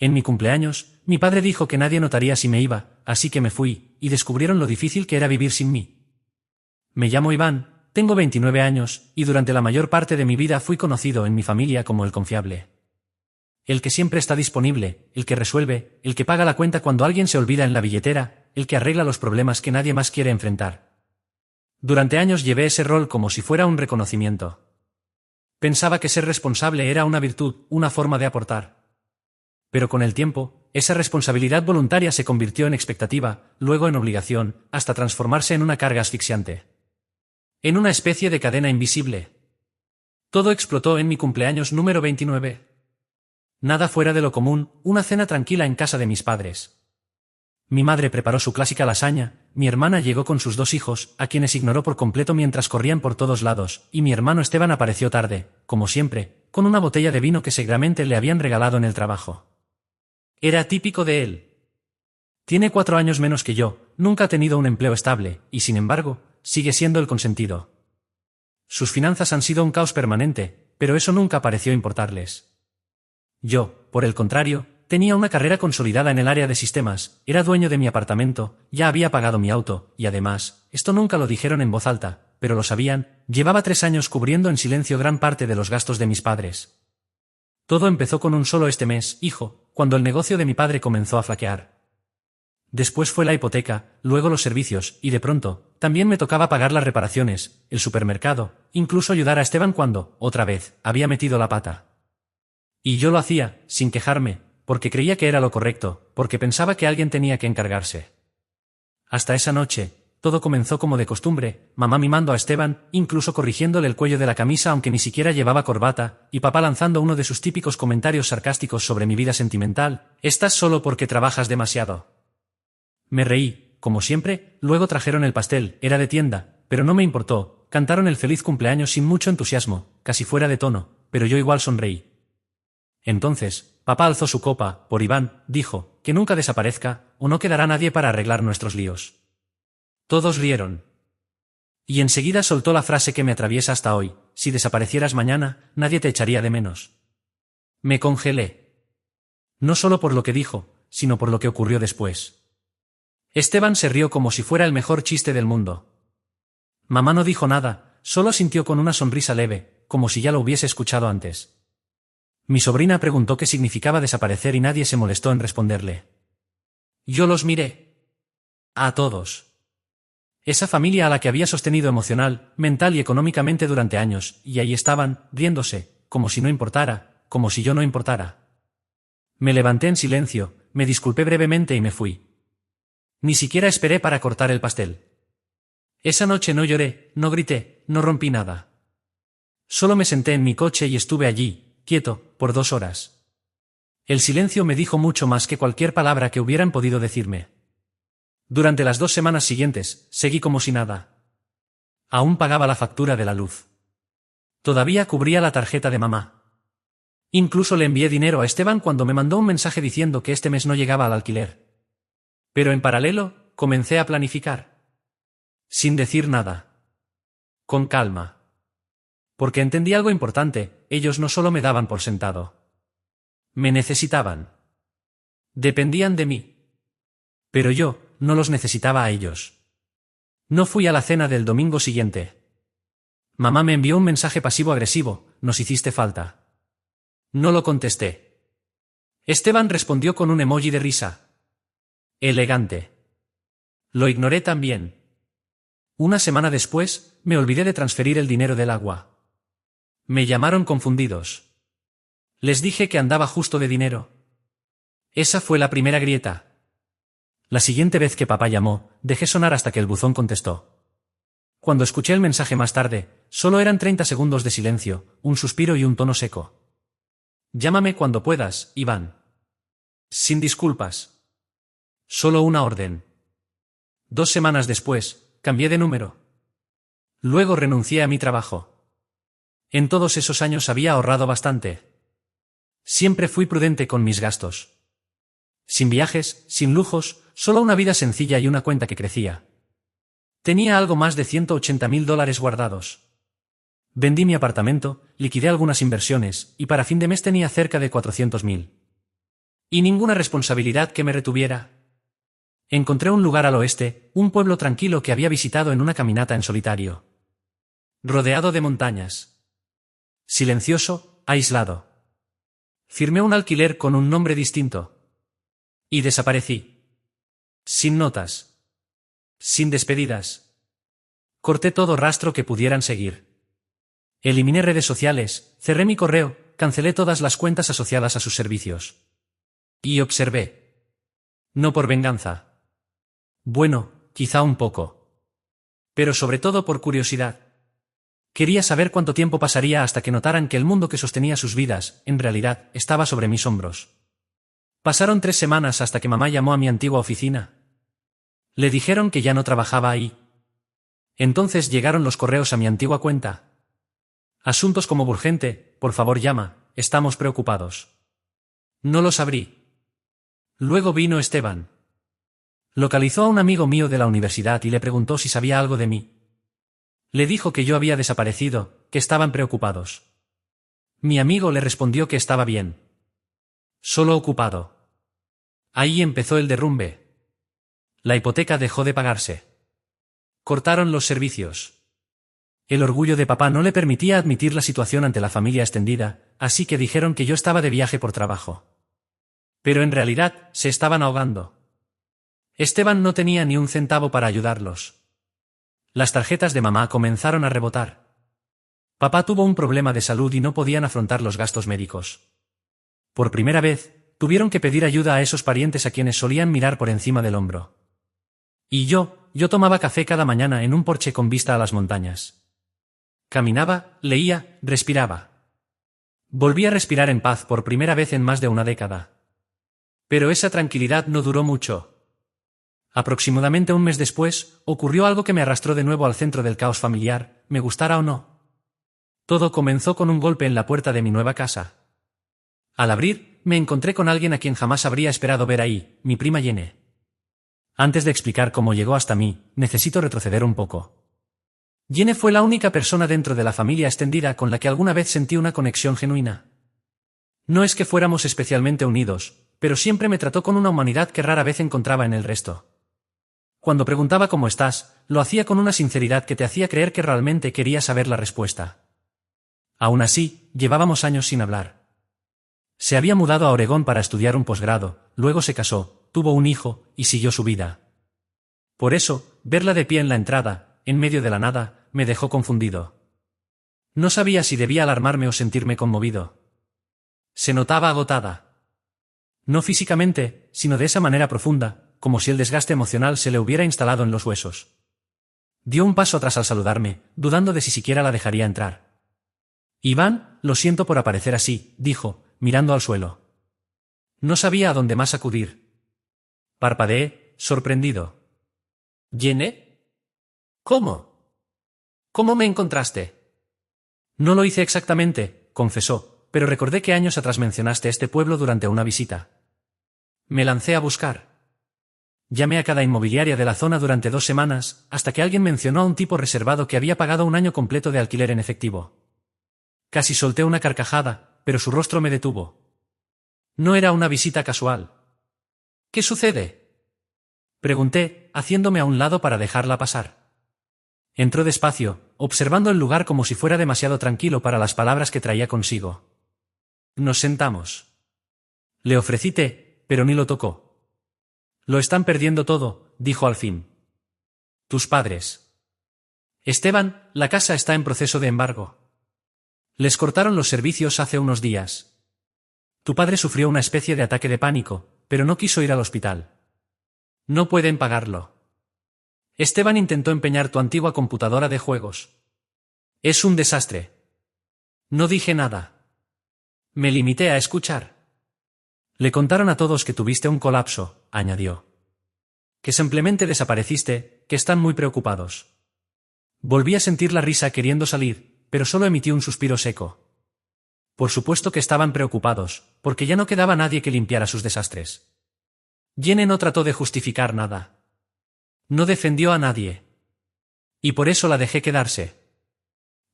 En mi cumpleaños, mi padre dijo que nadie notaría si me iba, así que me fui, y descubrieron lo difícil que era vivir sin mí. Me llamo Iván, tengo 29 años, y durante la mayor parte de mi vida fui conocido en mi familia como el confiable. El que siempre está disponible, el que resuelve, el que paga la cuenta cuando alguien se olvida en la billetera, el que arregla los problemas que nadie más quiere enfrentar. Durante años llevé ese rol como si fuera un reconocimiento. Pensaba que ser responsable era una virtud, una forma de aportar. Pero con el tiempo, esa responsabilidad voluntaria se convirtió en expectativa, luego en obligación, hasta transformarse en una carga asfixiante. En una especie de cadena invisible. Todo explotó en mi cumpleaños número 29. Nada fuera de lo común, una cena tranquila en casa de mis padres. Mi madre preparó su clásica lasaña, mi hermana llegó con sus 2 hijos, a quienes ignoró por completo mientras corrían por todos lados, y mi hermano Esteban apareció tarde, como siempre, con una botella de vino que seguramente le habían regalado en el trabajo. Era típico de él. Tiene 4 años menos que yo, nunca ha tenido un empleo estable, y sin embargo, sigue siendo el consentido. Sus finanzas han sido un caos permanente, pero eso nunca pareció importarles. Yo, por el contrario, tenía una carrera consolidada en el área de sistemas, era dueño de mi apartamento, ya había pagado mi auto, y además, esto nunca lo dijeron en voz alta, pero lo sabían, llevaba 3 años cubriendo en silencio gran parte de los gastos de mis padres. Todo empezó con un solo este mes, hijo, cuando el negocio de mi padre comenzó a flaquear. Después fue la hipoteca, luego los servicios, y de pronto, también me tocaba pagar las reparaciones, el supermercado, incluso ayudar a Esteban cuando, otra vez, había metido la pata. Y yo lo hacía, sin quejarme, porque creía que era lo correcto, porque pensaba que alguien tenía que encargarse. Hasta esa noche, todo comenzó como de costumbre, mamá mimando a Esteban, incluso corrigiéndole el cuello de la camisa aunque ni siquiera llevaba corbata, y papá lanzando uno de sus típicos comentarios sarcásticos sobre mi vida sentimental: «Estás solo porque trabajas demasiado». Me reí, como siempre, luego trajeron el pastel, era de tienda, pero no me importó, cantaron el feliz cumpleaños sin mucho entusiasmo, casi fuera de tono, pero yo igual sonreí. Entonces, papá alzó su copa, por Iván, dijo, que nunca desaparezca, o no quedará nadie para arreglar nuestros líos. Todos rieron. Y enseguida soltó la frase que me atraviesa hasta hoy: si desaparecieras mañana, nadie te echaría de menos. Me congelé. No solo por lo que dijo, sino por lo que ocurrió después. Esteban se rió como si fuera el mejor chiste del mundo. Mamá no dijo nada, solo asintió con una sonrisa leve, como si ya lo hubiese escuchado antes. Mi sobrina preguntó qué significaba desaparecer y nadie se molestó en responderle. Yo los miré. A todos. Esa familia a la que había sostenido emocional, mental y económicamente durante años, y ahí estaban, riéndose, como si no importara, como si yo no importara. Me levanté en silencio, me disculpé brevemente y me fui. Ni siquiera esperé para cortar el pastel. Esa noche no lloré, no grité, no rompí nada. Solo me senté en mi coche y estuve allí, quieto, por 2 horas. El silencio me dijo mucho más que cualquier palabra que hubieran podido decirme. Durante las 2 semanas siguientes, seguí como si nada. Aún pagaba la factura de la luz. Todavía cubría la tarjeta de mamá. Incluso le envié dinero a Esteban cuando me mandó un mensaje diciendo que este mes no llegaba al alquiler. Pero en paralelo, comencé a planificar. Sin decir nada. Con calma. Porque entendí algo importante, ellos no solo me daban por sentado. Me necesitaban. Dependían de mí. Pero yo, no los necesitaba a ellos. No fui a la cena del domingo siguiente. Mamá me envió un mensaje pasivo-agresivo: «Nos hiciste falta». No lo contesté. Esteban respondió con un emoji de risa. Elegante. Lo ignoré también. Una semana después, me olvidé de transferir el dinero del agua. Me llamaron confundidos. Les dije que andaba justo de dinero. Esa fue la primera grieta. La siguiente vez que papá llamó, dejé sonar hasta que el buzón contestó. Cuando escuché el mensaje más tarde, solo eran 30 segundos de silencio, un suspiro y un tono seco. Llámame cuando puedas, Iván. Sin disculpas. Solo una orden. 2 semanas después, cambié de número. Luego renuncié a mi trabajo. En todos esos años había ahorrado bastante. Siempre fui prudente con mis gastos. Sin viajes, sin lujos, solo una vida sencilla y una cuenta que crecía. Tenía algo más de $180.000 guardados. Vendí mi apartamento, liquidé algunas inversiones, y para fin de mes tenía cerca de $400.000. Y ninguna responsabilidad que me retuviera. Encontré un lugar al oeste, un pueblo tranquilo que había visitado en una caminata en solitario. Rodeado de montañas. Silencioso, aislado. Firmé un alquiler con un nombre distinto. Y desaparecí. Sin notas. Sin despedidas. Corté todo rastro que pudieran seguir. Eliminé redes sociales, cerré mi correo, cancelé todas las cuentas asociadas a sus servicios. Y observé. No por venganza. Bueno, quizá un poco. Pero sobre todo por curiosidad. Quería saber cuánto tiempo pasaría hasta que notaran que el mundo que sostenía sus vidas, en realidad, estaba sobre mis hombros. Pasaron 3 semanas hasta que mamá llamó a mi antigua oficina. Le dijeron que ya no trabajaba ahí. Entonces llegaron los correos a mi antigua cuenta. Asuntos como urgente, por favor llama, estamos preocupados. No los abrí. Luego vino Esteban. Localizó a un amigo mío de la universidad y le preguntó si sabía algo de mí. Le dijo que yo había desaparecido, que estaban preocupados. Mi amigo le respondió que estaba bien. Solo ocupado. Ahí empezó el derrumbe. La hipoteca dejó de pagarse. Cortaron los servicios. El orgullo de papá no le permitía admitir la situación ante la familia extendida, así que dijeron que yo estaba de viaje por trabajo. Pero en realidad, se estaban ahogando. Esteban no tenía ni un centavo para ayudarlos. Las tarjetas de mamá comenzaron a rebotar. Papá tuvo un problema de salud y no podían afrontar los gastos médicos. Por primera vez, tuvieron que pedir ayuda a esos parientes a quienes solían mirar por encima del hombro. Y yo tomaba café cada mañana en un porche con vista a las montañas. Caminaba, leía, respiraba. Volví a respirar en paz por primera vez en más de una década. Pero esa tranquilidad no duró mucho. Aproximadamente un mes después, ocurrió algo que me arrastró de nuevo al centro del caos familiar, me gustara o no. Todo comenzó con un golpe en la puerta de mi nueva casa. Al abrir, me encontré con alguien a quien jamás habría esperado ver ahí, mi prima Jenny. Antes de explicar cómo llegó hasta mí, necesito retroceder un poco. Jenny fue la única persona dentro de la familia extendida con la que alguna vez sentí una conexión genuina. No es que fuéramos especialmente unidos, pero siempre me trató con una humanidad que rara vez encontraba en el resto. Cuando preguntaba cómo estás, lo hacía con una sinceridad que te hacía creer que realmente quería saber la respuesta. Aún así, llevábamos años sin hablar. Se había mudado a Oregón para estudiar un posgrado, luego se casó, tuvo un hijo, y siguió su vida. Por eso, verla de pie en la entrada, en medio de la nada, me dejó confundido. No sabía si debía alarmarme o sentirme conmovido. Se notaba agotada. No físicamente, sino de esa manera profunda, como si el desgaste emocional se le hubiera instalado en los huesos. Dio un paso atrás al saludarme, dudando de si siquiera la dejaría entrar. Iván, lo siento por aparecer así, dijo, mirando al suelo. No sabía a dónde más acudir. Parpadeé, sorprendido. ¿Jenny? ¿Cómo? ¿Cómo me encontraste? No lo hice exactamente, confesó, pero recordé que años atrás mencionaste este pueblo durante una visita. Me lancé a buscar. Llamé a cada inmobiliaria de la zona durante 2 semanas, hasta que alguien mencionó a un tipo reservado que había pagado un año completo de alquiler en efectivo. Casi solté una carcajada, pero su rostro me detuvo. No era una visita casual. ¿Qué sucede? Pregunté, haciéndome a un lado para dejarla pasar. Entró despacio, observando el lugar como si fuera demasiado tranquilo para las palabras que traía consigo. Nos sentamos. Le ofrecí té, pero ni lo tocó. Lo están perdiendo todo, dijo al fin. Tus padres. Esteban, la casa está en proceso de embargo. Les cortaron los servicios hace unos días. Tu padre sufrió una especie de ataque de pánico, pero no quiso ir al hospital. No pueden pagarlo. Esteban intentó empeñar tu antigua computadora de juegos. Es un desastre. No dije nada. Me limité a escuchar. Le contaron a todos que tuviste un colapso, añadió. Que simplemente desapareciste, que están muy preocupados. Volví a sentir la risa queriendo salir, pero solo emití un suspiro seco. Por supuesto que estaban preocupados, porque ya no quedaba nadie que limpiara sus desastres. Jenny no trató de justificar nada. No defendió a nadie. Y por eso la dejé quedarse.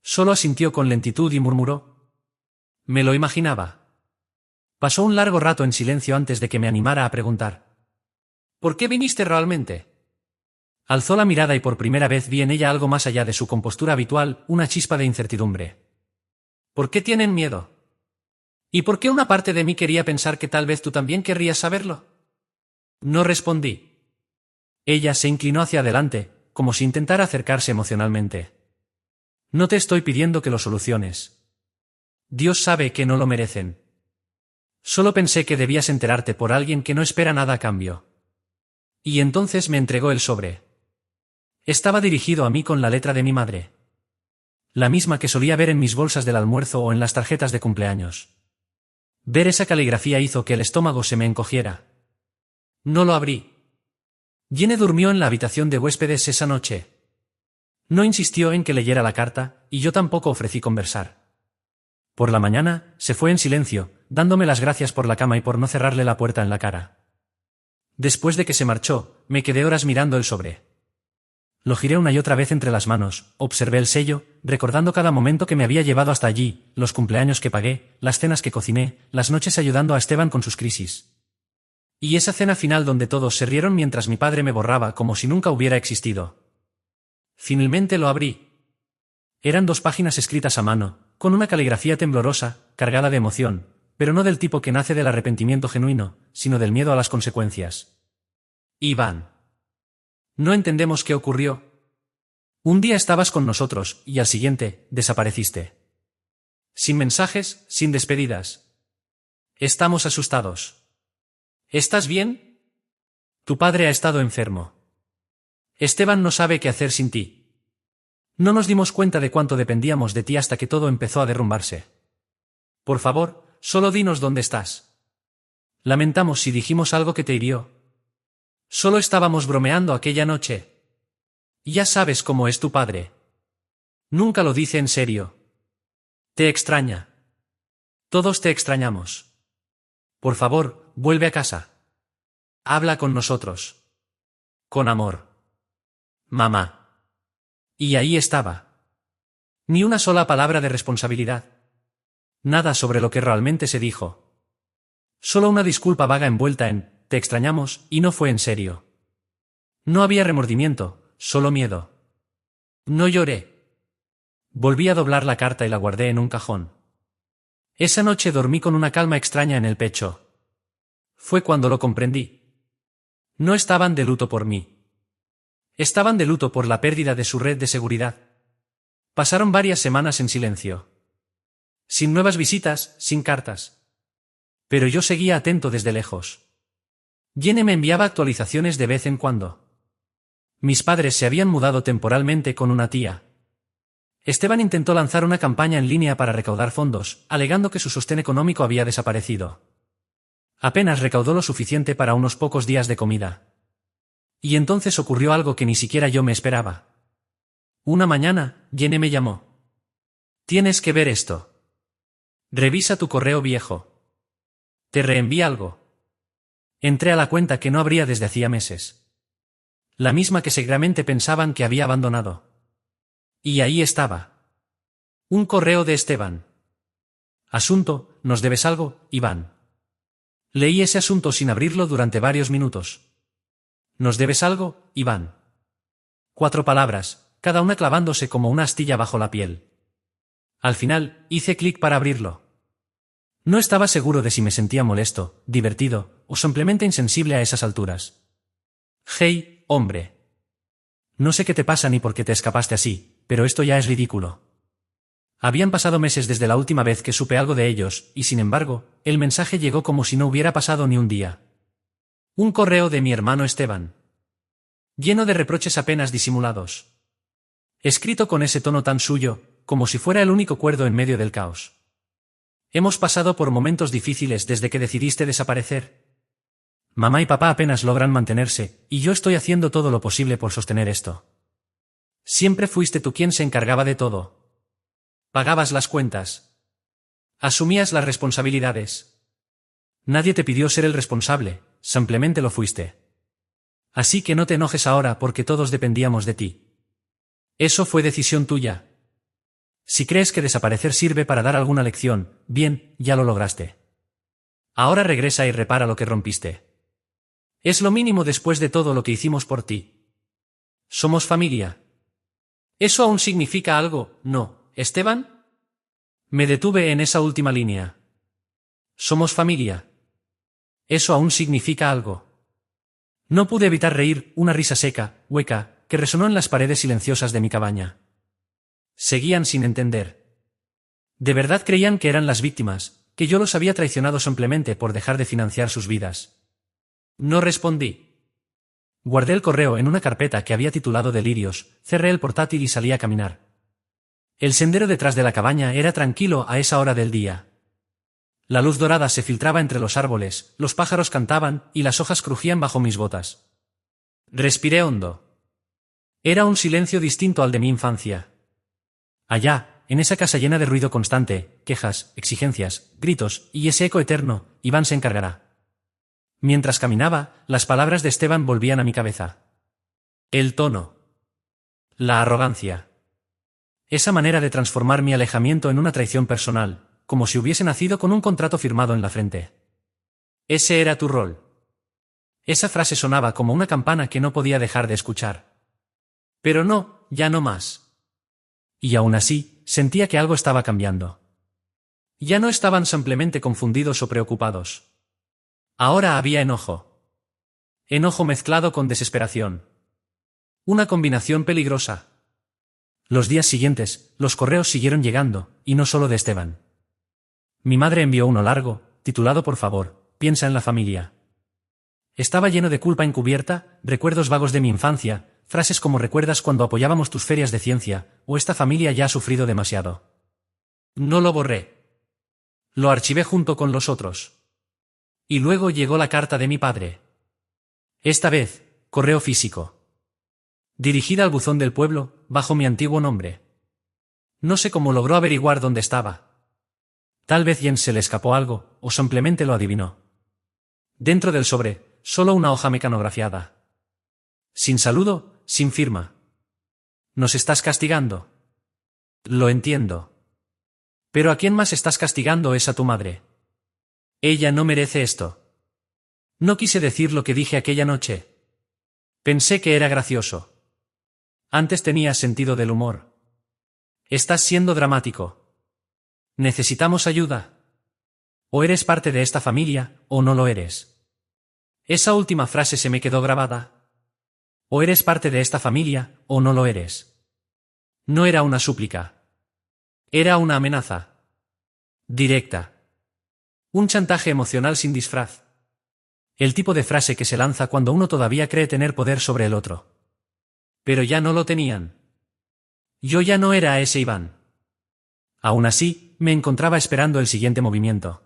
Solo asintió con lentitud y murmuró. Me lo imaginaba. Pasó un largo rato en silencio antes de que me animara a preguntar. ¿Por qué viniste realmente? Alzó la mirada y por primera vez vi en ella algo más allá de su compostura habitual, una chispa de incertidumbre. ¿Por qué tienen miedo? ¿Y por qué una parte de mí quería pensar que tal vez tú también querrías saberlo? No respondí. Ella se inclinó hacia adelante, como si intentara acercarse emocionalmente. No te estoy pidiendo que lo soluciones. Dios sabe que no lo merecen. Solo pensé que debías enterarte por alguien que no espera nada a cambio. Y entonces me entregó el sobre. Estaba dirigido a mí con la letra de mi madre. La misma que solía ver en mis bolsas del almuerzo o en las tarjetas de cumpleaños. Ver esa caligrafía hizo que el estómago se me encogiera. No lo abrí. Jenny durmió en la habitación de huéspedes esa noche. No insistió en que leyera la carta, y yo tampoco ofrecí conversar. Por la mañana, se fue en silencio, dándome las gracias por la cama y por no cerrarle la puerta en la cara. Después de que se marchó, me quedé horas mirando el sobre. Lo giré una y otra vez entre las manos, observé el sello, recordando cada momento que me había llevado hasta allí, los cumpleaños que pagué, las cenas que cociné, las noches ayudando a Esteban con sus crisis. Y esa cena final donde todos se rieron mientras mi padre me borraba como si nunca hubiera existido. Finalmente lo abrí. Eran 2 páginas escritas a mano, con una caligrafía temblorosa, cargada de emoción, pero no del tipo que nace del arrepentimiento genuino, sino del miedo a las consecuencias. Iván. No entendemos qué ocurrió. Un día estabas con nosotros, y al siguiente, desapareciste. Sin mensajes, sin despedidas. Estamos asustados. ¿Estás bien? Tu padre ha estado enfermo. Esteban no sabe qué hacer sin ti. No nos dimos cuenta de cuánto dependíamos de ti hasta que todo empezó a derrumbarse. Por favor, solo dinos dónde estás. Lamentamos si dijimos algo que te hirió. Solo estábamos bromeando aquella noche. Ya sabes cómo es tu padre. Nunca lo dice en serio. Te extraña. Todos te extrañamos. Por favor, vuelve a casa. Habla con nosotros. Con amor. Mamá. Y ahí estaba. Ni una sola palabra de responsabilidad. Nada sobre lo que realmente se dijo. Solo una disculpa vaga envuelta en «te extrañamos» y no fue en serio. No había remordimiento, solo miedo. No lloré. Volví a doblar la carta y la guardé en un cajón. Esa noche dormí con una calma extraña en el pecho. Fue cuando lo comprendí. No estaban de luto por mí. Estaban de luto por la pérdida de su red de seguridad. Pasaron varias semanas en silencio. Sin nuevas visitas, sin cartas. Pero yo seguía atento desde lejos. Jenny me enviaba actualizaciones de vez en cuando. Mis padres se habían mudado temporalmente con una tía. Esteban intentó lanzar una campaña en línea para recaudar fondos, alegando que su sostén económico había desaparecido. Apenas recaudó lo suficiente para unos pocos días de comida. Y entonces ocurrió algo que ni siquiera yo me esperaba. Una mañana, Jenny me llamó. Tienes que ver esto. Revisa tu correo viejo. Te reenvié algo. Entré a la cuenta que no abría desde hacía meses. La misma que seguramente pensaban que había abandonado. Y ahí estaba. Un correo de Esteban. Asunto, ¿nos debes algo, Iván? Leí ese asunto sin abrirlo durante varios minutos. ¿Nos debes algo, Iván? 4 palabras, cada una clavándose como una astilla bajo la piel. Al final, hice clic para abrirlo. No estaba seguro de si me sentía molesto, divertido, o simplemente insensible a esas alturas. Hey, hombre. No sé qué te pasa ni por qué te escapaste así, pero esto ya es ridículo. Habían pasado meses desde la última vez que supe algo de ellos, y sin embargo, el mensaje llegó como si no hubiera pasado ni un día. Un correo de mi hermano Esteban. Lleno de reproches apenas disimulados. Escrito con ese tono tan suyo, como si fuera el único cuerdo en medio del caos. Hemos pasado por momentos difíciles desde que decidiste desaparecer. Mamá y papá apenas logran mantenerse, y yo estoy haciendo todo lo posible por sostener esto. Siempre fuiste tú quien se encargaba de todo. Pagabas las cuentas. Asumías las responsabilidades. Nadie te pidió ser el responsable, simplemente lo fuiste. Así que no te enojes ahora porque todos dependíamos de ti. Eso fue decisión tuya. Si crees que desaparecer sirve para dar alguna lección, bien, ya lo lograste. Ahora regresa y repara lo que rompiste. Es lo mínimo después de todo lo que hicimos por ti. Somos familia. ¿Eso aún significa algo, no, Esteban? Me detuve en esa última línea. Somos familia. ¿Eso aún significa algo? No pude evitar reír, una risa seca, hueca, que resonó en las paredes silenciosas de mi cabaña. Seguían sin entender. De verdad creían que eran las víctimas, que yo los había traicionado simplemente por dejar de financiar sus vidas. No respondí. Guardé el correo en una carpeta que había titulado Delirios, cerré el portátil y salí a caminar. El sendero detrás de la cabaña era tranquilo a esa hora del día. La luz dorada se filtraba entre los árboles, los pájaros cantaban y las hojas crujían bajo mis botas. Respiré hondo. Era un silencio distinto al de mi infancia. Allá, en esa casa llena de ruido constante, quejas, exigencias, gritos y ese eco eterno, Iván se encargará. Mientras caminaba, las palabras de Esteban volvían a mi cabeza. El tono. La arrogancia. Esa manera de transformar mi alejamiento en una traición personal, como si hubiese nacido con un contrato firmado en la frente. Ese era tu rol. Esa frase sonaba como una campana que no podía dejar de escuchar. Pero no, ya no más. Y aún así, sentía que algo estaba cambiando. Ya no estaban simplemente confundidos o preocupados. Ahora había enojo. Enojo mezclado con desesperación. Una combinación peligrosa. Los días siguientes, los correos siguieron llegando, y no solo de Esteban. Mi madre envió uno largo, titulado Por favor, piensa en la familia. Estaba lleno de culpa encubierta, recuerdos vagos de mi infancia, frases como recuerdas cuando apoyábamos tus ferias de ciencia, o esta familia ya ha sufrido demasiado. No lo borré. Lo archivé junto con los otros. Y luego llegó la carta de mi padre. Esta vez, correo físico. Dirigida al buzón del pueblo, bajo mi antiguo nombre. No sé cómo logró averiguar dónde estaba. Tal vez Jens se le escapó algo, o simplemente lo adivinó. Dentro del sobre, solo una hoja mecanografiada. Sin saludo, sin firma. ¿Nos estás castigando? Lo entiendo. Pero ¿a quién más estás castigando es a tu madre? Ella no merece esto. No quise decir lo que dije aquella noche. Pensé que era gracioso. Antes tenía sentido del humor. Estás siendo dramático. Necesitamos ayuda. O eres parte de esta familia, o no lo eres. Esa última frase se me quedó grabada. O eres parte de esta familia, o no lo eres. No era una súplica. Era una amenaza. Directa. Un chantaje emocional sin disfraz. El tipo de frase que se lanza cuando uno todavía cree tener poder sobre el otro. Pero ya no lo tenían. Yo ya no era ese Iván. Aún así, me encontraba esperando el siguiente movimiento.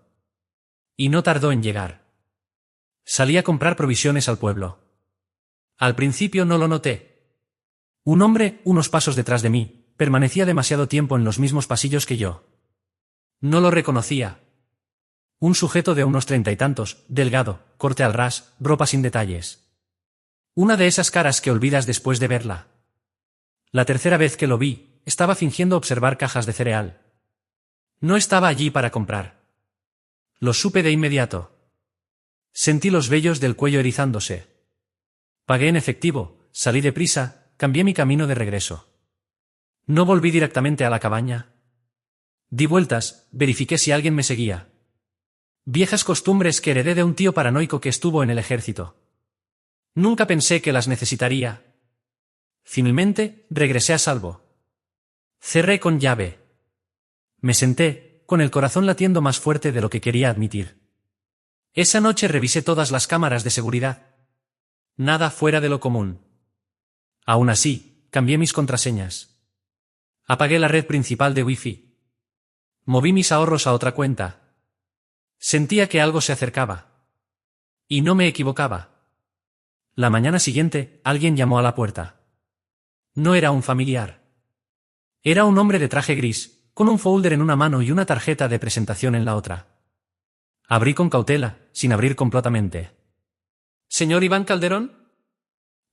Y no tardó en llegar. Salí a comprar provisiones al pueblo. Al principio no lo noté. Un hombre, unos pasos detrás de mí, permanecía demasiado tiempo en los mismos pasillos que yo. No lo reconocía. Un sujeto de unos 30 y tantos, delgado, corte al ras, ropa sin detalles. Una de esas caras que olvidas después de verla. La tercera vez que lo vi, estaba fingiendo observar cajas de cereal. No estaba allí para comprar. Lo supe de inmediato. Sentí los vellos del cuello erizándose. Pagué en efectivo, salí deprisa, cambié mi camino de regreso. No volví directamente a la cabaña. Di vueltas, verifiqué si alguien me seguía. Viejas costumbres que heredé de un tío paranoico que estuvo en el ejército. Nunca pensé que las necesitaría. Finalmente, regresé a salvo. Cerré con llave. Me senté, con el corazón latiendo más fuerte de lo que quería admitir. Esa noche revisé todas las cámaras de seguridad. Nada fuera de lo común. Aún así, cambié mis contraseñas. Apagué la red principal de Wi-Fi. Moví mis ahorros a otra cuenta. Sentía que algo se acercaba. Y no me equivocaba. La mañana siguiente, alguien llamó a la puerta. No era un familiar. Era un hombre de traje gris, con un folder en una mano y una tarjeta de presentación en la otra. Abrí con cautela, sin abrir completamente. ¿Señor Iván Calderón?,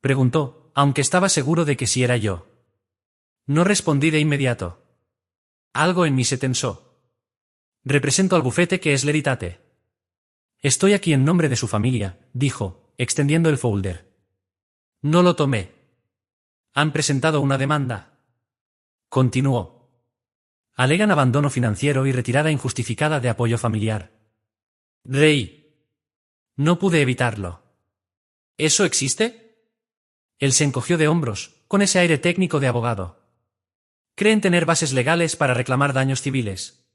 preguntó, aunque estaba seguro de que sí era yo. No respondí de inmediato. Algo en mí se tensó. Represento al bufete que es Leritate. Estoy aquí en nombre de su familia, dijo, extendiendo el folder. No lo tomé. Han presentado una demanda. Continuó. Alegan abandono financiero y retirada injustificada de apoyo familiar. Rey. No pude evitarlo. ¿Eso existe? Él se encogió de hombros, con ese aire técnico de abogado. Creen tener bases legales para reclamar daños civiles.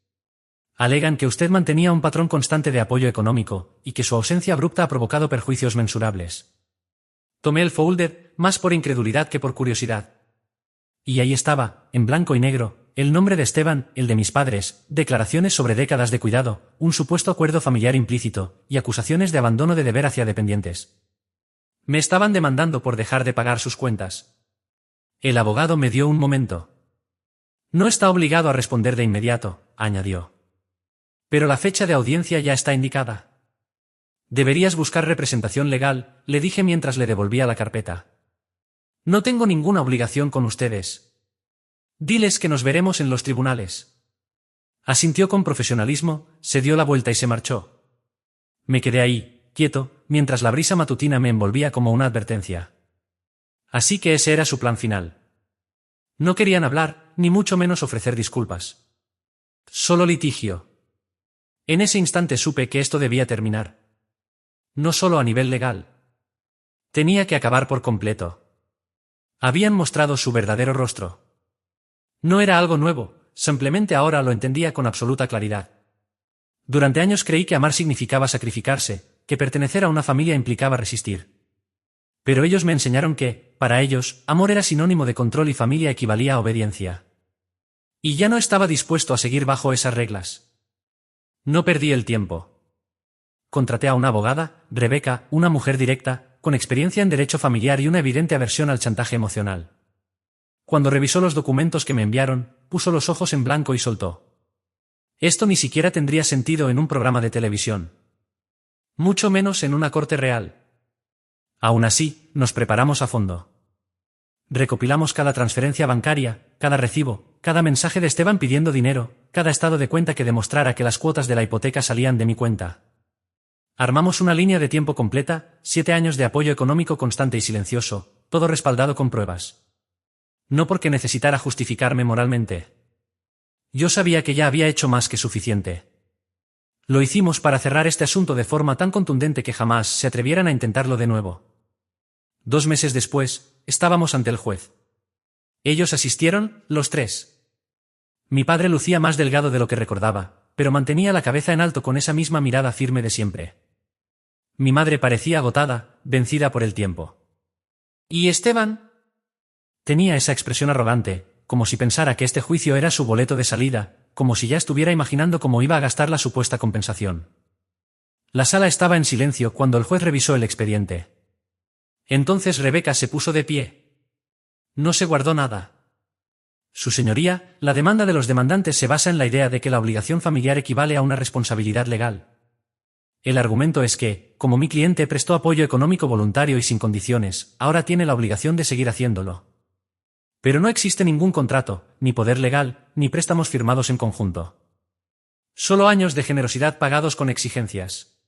Alegan que usted mantenía un patrón constante de apoyo económico, y que su ausencia abrupta ha provocado perjuicios mensurables. Tomé el folder, más por incredulidad que por curiosidad. Y ahí estaba, en blanco y negro, el nombre de Esteban, el de mis padres, declaraciones sobre décadas de cuidado, un supuesto acuerdo familiar implícito, y acusaciones de abandono de deber hacia dependientes. Me estaban demandando por dejar de pagar sus cuentas. El abogado me dio un momento. No está obligado a responder de inmediato, añadió. Pero la fecha de audiencia ya está indicada. Deberías buscar representación legal, le dije mientras le devolvía la carpeta. No tengo ninguna obligación con ustedes. Diles que nos veremos en los tribunales. Asintió con profesionalismo, se dio la vuelta y se marchó. Me quedé ahí, quieto, mientras la brisa matutina me envolvía como una advertencia. Así que ese era su plan final. No querían hablar, ni mucho menos ofrecer disculpas. Solo litigio. En ese instante supe que esto debía terminar. No solo a nivel legal. Tenía que acabar por completo. Habían mostrado su verdadero rostro. No era algo nuevo, simplemente ahora lo entendía con absoluta claridad. Durante años creí que amar significaba sacrificarse, que pertenecer a una familia implicaba resistir. Pero ellos me enseñaron que, para ellos, amor era sinónimo de control y familia equivalía a obediencia. Y ya no estaba dispuesto a seguir bajo esas reglas. No perdí el tiempo. Contraté a una abogada, Rebeca, una mujer directa, con experiencia en derecho familiar y una evidente aversión al chantaje emocional. Cuando revisó los documentos que me enviaron, puso los ojos en blanco y soltó. Esto ni siquiera tendría sentido en un programa de televisión. Mucho menos en una corte real. Aún así, nos preparamos a fondo. Recopilamos cada transferencia bancaria, cada recibo, cada mensaje de Esteban pidiendo dinero, cada estado de cuenta que demostrara que las cuotas de la hipoteca salían de mi cuenta. Armamos una línea de tiempo completa, 7 años de apoyo económico constante y silencioso, todo respaldado con pruebas. No porque necesitara justificarme moralmente. Yo sabía que ya había hecho más que suficiente. Lo hicimos para cerrar este asunto de forma tan contundente que jamás se atrevieran a intentarlo de nuevo. 2 meses después, estábamos ante el juez. Ellos asistieron, los 3. Mi padre lucía más delgado de lo que recordaba, pero mantenía la cabeza en alto con esa misma mirada firme de siempre. Mi madre parecía agotada, vencida por el tiempo. ¿Y Esteban? Tenía esa expresión arrogante, como si pensara que este juicio era su boleto de salida, como si ya estuviera imaginando cómo iba a gastar la supuesta compensación. La sala estaba en silencio cuando el juez revisó el expediente. Entonces Rebeca se puso de pie. No se guardó nada. Su señoría, la demanda de los demandantes se basa en la idea de que la obligación familiar equivale a una responsabilidad legal. El argumento es que, como mi cliente prestó apoyo económico voluntario y sin condiciones, ahora tiene la obligación de seguir haciéndolo. Pero no existe ningún contrato, ni poder legal, ni préstamos firmados en conjunto. Solo años de generosidad pagados con exigencias.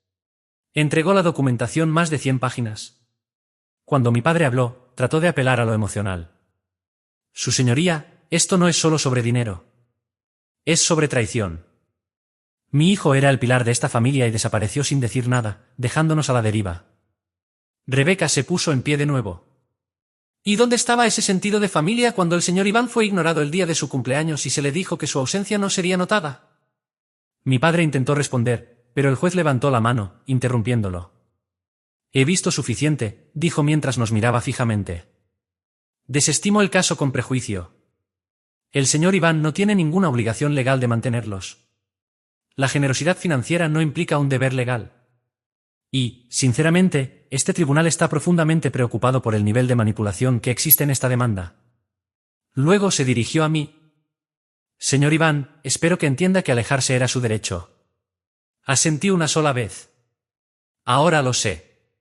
Entregó la documentación más de 100 páginas. Cuando mi padre habló, trató de apelar a lo emocional. Su señoría, esto no es solo sobre dinero. Es sobre traición. Mi hijo era el pilar de esta familia y desapareció sin decir nada, dejándonos a la deriva. Rebeca se puso en pie de nuevo. ¿Y dónde estaba ese sentido de familia cuando el señor Iván fue ignorado el día de su cumpleaños y se le dijo que su ausencia no sería notada? Mi padre intentó responder, pero el juez levantó la mano, interrumpiéndolo. He visto suficiente, dijo mientras nos miraba fijamente. Desestimo el caso con prejuicio. El señor Iván no tiene ninguna obligación legal de mantenerlos. La generosidad financiera no implica un deber legal. Y, sinceramente, este tribunal está profundamente preocupado por el nivel de manipulación que existe en esta demanda. Luego se dirigió a mí. Señor Iván, espero que entienda que alejarse era su derecho. Asentí una sola vez. Ahora lo sé.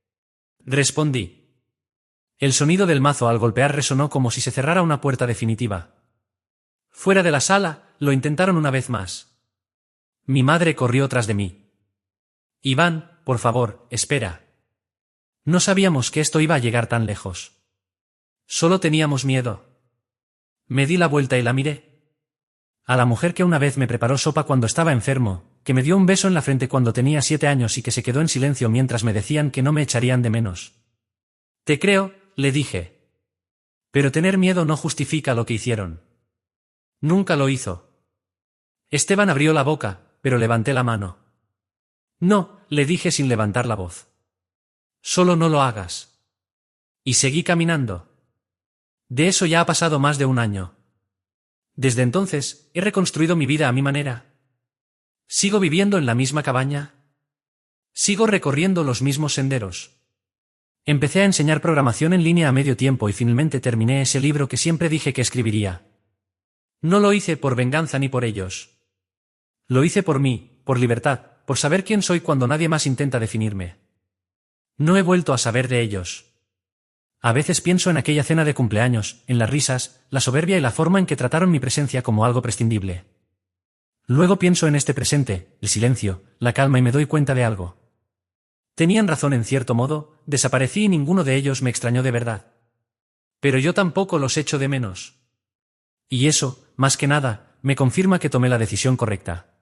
Respondí. El sonido del mazo al golpear resonó como si se cerrara una puerta definitiva. Fuera de la sala, lo intentaron una vez más. Mi madre corrió tras de mí. Iván, por favor, espera. No sabíamos que esto iba a llegar tan lejos. Solo teníamos miedo. Me di la vuelta y la miré. A la mujer que una vez me preparó sopa cuando estaba enfermo, que me dio un beso en la frente cuando tenía 7 años y que se quedó en silencio mientras me decían que no me echarían de menos. Te creo, le dije. Pero tener miedo no justifica lo que hicieron. Nunca lo hizo. Esteban abrió la boca, pero levanté la mano. No, le dije sin levantar la voz. Solo no lo hagas. Y seguí caminando. De eso ya ha pasado más de un año. Desde entonces, he reconstruido mi vida a mi manera. Sigo viviendo en la misma cabaña. Sigo recorriendo los mismos senderos. Empecé a enseñar programación en línea a medio tiempo y finalmente terminé ese libro que siempre dije que escribiría. No lo hice por venganza ni por ellos. Lo hice por mí, por libertad, por saber quién soy cuando nadie más intenta definirme. No he vuelto a saber de ellos. A veces pienso en aquella cena de cumpleaños, en las risas, la soberbia y la forma en que trataron mi presencia como algo prescindible. Luego pienso en este presente, el silencio, la calma y me doy cuenta de algo. Tenían razón en cierto modo, desaparecí y ninguno de ellos me extrañó de verdad. Pero yo tampoco los echo de menos. Y eso, más que nada, me confirma que tomé la decisión correcta.